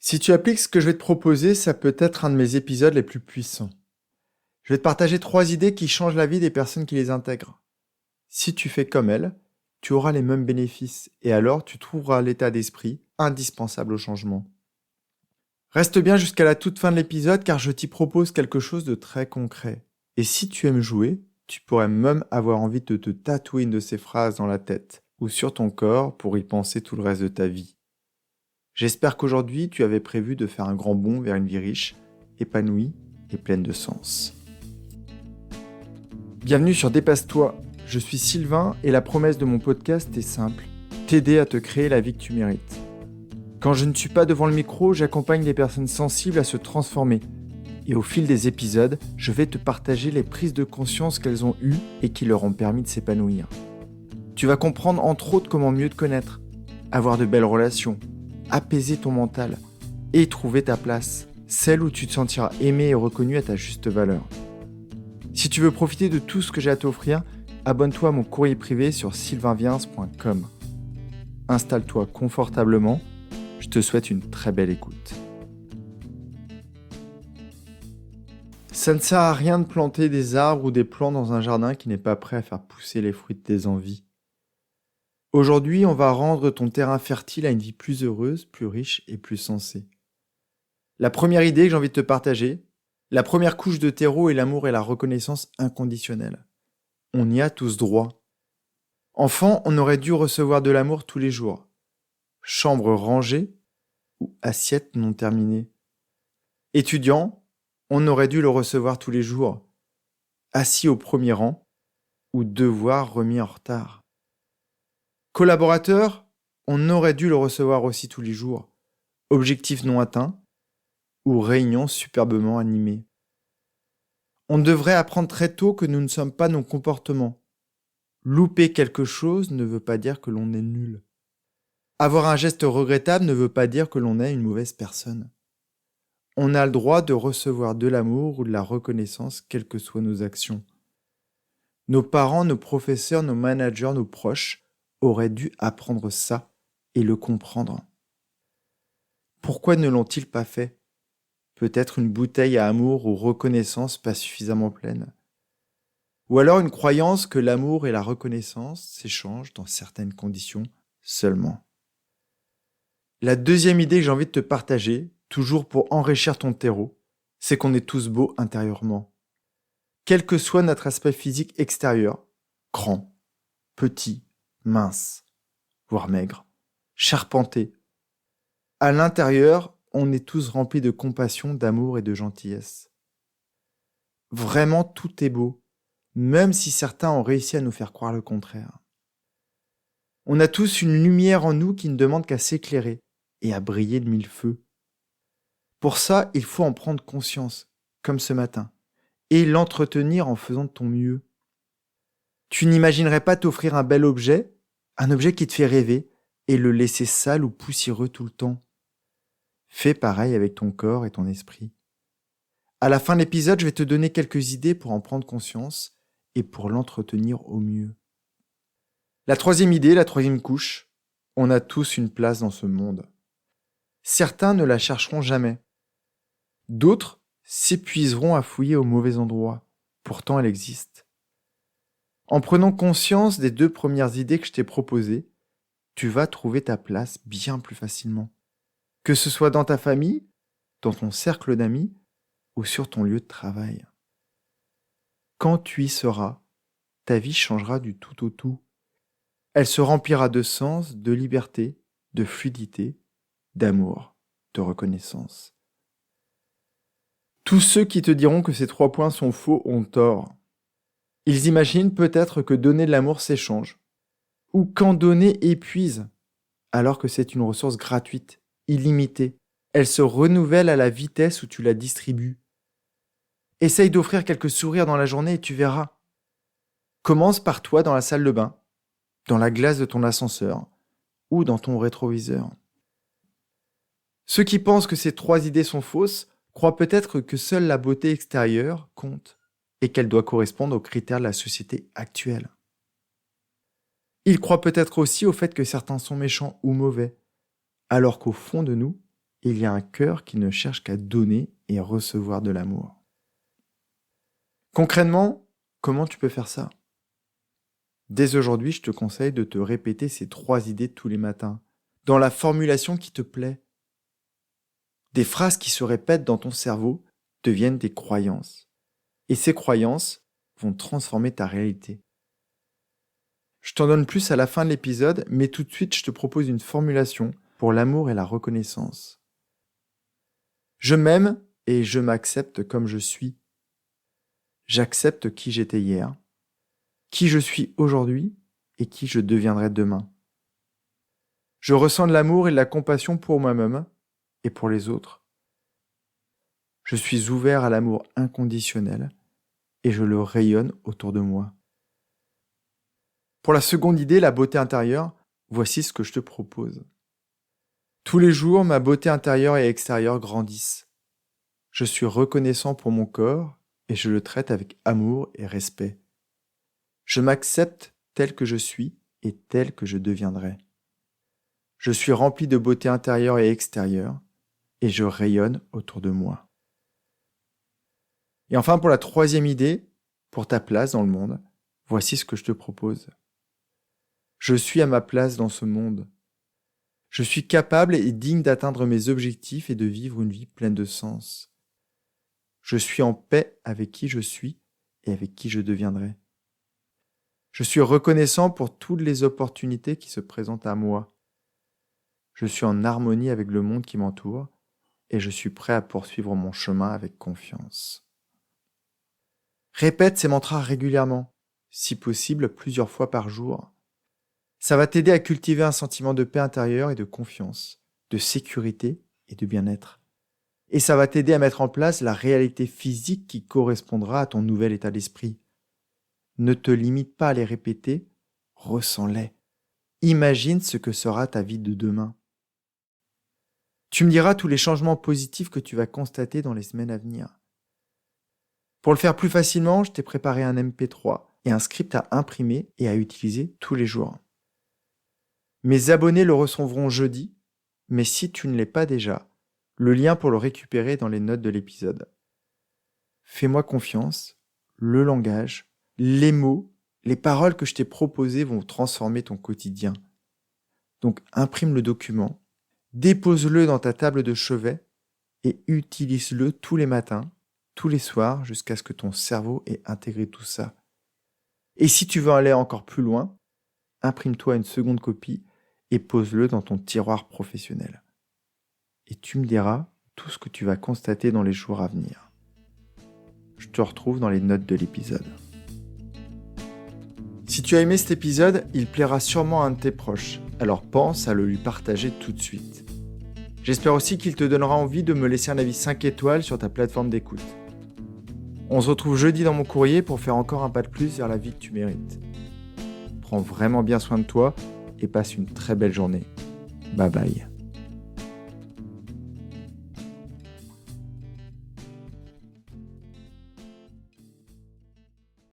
Si tu appliques ce que je vais te proposer, ça peut être un de mes épisodes les plus puissants. Je vais te partager 3 idées qui changent la vie des personnes qui les intègrent. Si tu fais comme elles, tu auras les mêmes bénéfices et alors tu trouveras l'état d'esprit indispensable au changement. Reste bien jusqu'à la toute fin de l'épisode car je t'y propose quelque chose de très concret. Et si tu aimes jouer, tu pourrais même avoir envie de te tatouer une de ces phrases dans la tête ou sur ton corps pour y penser tout le reste de ta vie. J'espère qu'aujourd'hui, tu avais prévu de faire un grand bond vers une vie riche, épanouie et pleine de sens. Bienvenue sur Dépasse-toi. Je suis Sylvain et la promesse de mon podcast est simple, t'aider à te créer la vie que tu mérites. Quand je ne suis pas devant le micro, j'accompagne les personnes sensibles à se transformer. Et au fil des épisodes, je vais te partager les prises de conscience qu'elles ont eues et qui leur ont permis de s'épanouir. Tu vas comprendre entre autres comment mieux te connaître, avoir de belles relations, apaiser ton mental et trouver ta place, celle où tu te sentiras aimé et reconnu à ta juste valeur. Si tu veux profiter de tout ce que j'ai à t'offrir, abonne-toi à mon courrier privé sur sylvainviens.com. Installe-toi confortablement, je te souhaite une très belle écoute. Ça ne sert à rien de planter des arbres ou des plants dans un jardin qui n'est pas prêt à faire pousser les fruits de tes envies. Aujourd'hui, on va rendre ton terrain fertile à une vie plus heureuse, plus riche et plus sensée. La première idée que j'ai envie de te partager, la première couche de terreau est l'amour et la reconnaissance inconditionnelle. On y a tous droit. Enfant, on aurait dû recevoir de l'amour tous les jours. Chambre rangée ou assiette non terminée. Étudiant, on aurait dû le recevoir tous les jours. Assis au premier rang ou devoir remis en retard. Collaborateur, on aurait dû le recevoir aussi tous les jours. Objectif non atteint ou réunion superbement animée. On devrait apprendre très tôt que nous ne sommes pas nos comportements. Louper quelque chose ne veut pas dire que l'on est nul. Avoir un geste regrettable ne veut pas dire que l'on est une mauvaise personne. On a le droit de recevoir de l'amour ou de la reconnaissance, quelles que soient nos actions. Nos parents, nos professeurs, nos managers, nos proches auraient dû apprendre ça et le comprendre. Pourquoi ne l'ont-ils pas fait ? Peut-être une bouteille à amour ou reconnaissance pas suffisamment pleine. Ou alors une croyance que l'amour et la reconnaissance s'échangent dans certaines conditions seulement. La deuxième idée que j'ai envie de te partager, toujours pour enrichir ton terreau, c'est qu'on est tous beaux intérieurement. Quel que soit notre aspect physique extérieur, grand, petit, mince, voire maigre, charpenté, à l'intérieur, on est tous remplis de compassion, d'amour et de gentillesse. Vraiment, tout est beau, même si certains ont réussi à nous faire croire le contraire. On a tous une lumière en nous qui ne demande qu'à s'éclairer et à briller de mille feux. Pour ça, il faut en prendre conscience, comme ce matin, et l'entretenir en faisant de ton mieux. Tu n'imaginerais pas t'offrir un bel objet, un objet qui te fait rêver, et le laisser sale ou poussiéreux tout le temps. Fais pareil avec ton corps et ton esprit. À la fin de l'épisode, je vais te donner quelques idées pour en prendre conscience et pour l'entretenir au mieux. La troisième idée, la troisième couche, on a tous une place dans ce monde. Certains ne la chercheront jamais. D'autres s'épuiseront à fouiller au mauvais endroit. Pourtant, elle existe. En prenant conscience des 2 premières idées que je t'ai proposées, tu vas trouver ta place bien plus facilement. Que ce soit dans ta famille, dans ton cercle d'amis ou sur ton lieu de travail. Quand tu y seras, ta vie changera du tout au tout. Elle se remplira de sens, de liberté, de fluidité, d'amour, de reconnaissance. Tous ceux qui te diront que ces 3 points sont faux ont tort. Ils imaginent peut-être que donner de l'amour s'échange, ou qu'en donner épuise, alors que c'est une ressource gratuite, illimitée. Elle se renouvelle à la vitesse où tu la distribues. Essaye d'offrir quelques sourires dans la journée et tu verras. Commence par toi dans la salle de bain, dans la glace de ton ascenseur ou dans ton rétroviseur. Ceux qui pensent que ces 3 idées sont fausses croient peut-être que seule la beauté extérieure compte et qu'elle doit correspondre aux critères de la société actuelle. Ils croient peut-être aussi au fait que certains sont méchants ou mauvais, alors qu'au fond de nous, il y a un cœur qui ne cherche qu'à donner et recevoir de l'amour. Concrètement, comment tu peux faire ça ? Dès aujourd'hui, je te conseille de te répéter ces 3 idées tous les matins, dans la formulation qui te plaît. Des phrases qui se répètent dans ton cerveau deviennent des croyances. Et ces croyances vont transformer ta réalité. Je t'en donne plus à la fin de l'épisode, mais tout de suite, je te propose une formulation pour l'amour et la reconnaissance. Je m'aime et je m'accepte comme je suis. J'accepte qui j'étais hier, qui je suis aujourd'hui et qui je deviendrai demain. Je ressens de l'amour et de la compassion pour moi-même et pour les autres. Je suis ouvert à l'amour inconditionnel et je le rayonne autour de moi. Pour la seconde idée, la beauté intérieure, voici ce que je te propose. Tous les jours, ma beauté intérieure et extérieure grandissent. Je suis reconnaissant pour mon corps et je le traite avec amour et respect. Je m'accepte tel que je suis et tel que je deviendrai. Je suis rempli de beauté intérieure et extérieure et je rayonne autour de moi. Et enfin, pour la troisième idée, pour ta place dans le monde, voici ce que je te propose. Je suis à ma place dans ce monde. Je suis capable et digne d'atteindre mes objectifs et de vivre une vie pleine de sens. Je suis en paix avec qui je suis et avec qui je deviendrai. Je suis reconnaissant pour toutes les opportunités qui se présentent à moi. Je suis en harmonie avec le monde qui m'entoure et je suis prêt à poursuivre mon chemin avec confiance. Répète ces mantras régulièrement, si possible plusieurs fois par jour. Ça va t'aider à cultiver un sentiment de paix intérieure et de confiance, de sécurité et de bien-être. Et ça va t'aider à mettre en place la réalité physique qui correspondra à ton nouvel état d'esprit. Ne te limite pas à les répéter, ressens-les. Imagine ce que sera ta vie de demain. Tu me diras tous les changements positifs que tu vas constater dans les semaines à venir. Pour le faire plus facilement, je t'ai préparé un MP3 et un script à imprimer et à utiliser tous les jours. Mes abonnés le recevront jeudi, mais si tu ne l'es pas déjà, le lien pour le récupérer est dans les notes de l'épisode. Fais-moi confiance, le langage, les mots, les paroles que je t'ai proposées vont transformer ton quotidien. Donc imprime le document, dépose-le dans ta table de chevet et utilise-le tous les matins, tous les soirs, jusqu'à ce que ton cerveau ait intégré tout ça. Et si tu veux aller encore plus loin, imprime-toi une seconde copie et pose-le dans ton tiroir professionnel. Et tu me diras tout ce que tu vas constater dans les jours à venir. Je te retrouve dans les notes de l'épisode. Si tu as aimé cet épisode, il plaira sûrement à un de tes proches, alors pense à le lui partager tout de suite. J'espère aussi qu'il te donnera envie de me laisser un avis 5 étoiles sur ta plateforme d'écoute. On se retrouve jeudi dans mon courrier pour faire encore un pas de plus vers la vie que tu mérites. Prends vraiment bien soin de toi et passe une très belle journée. Bye bye.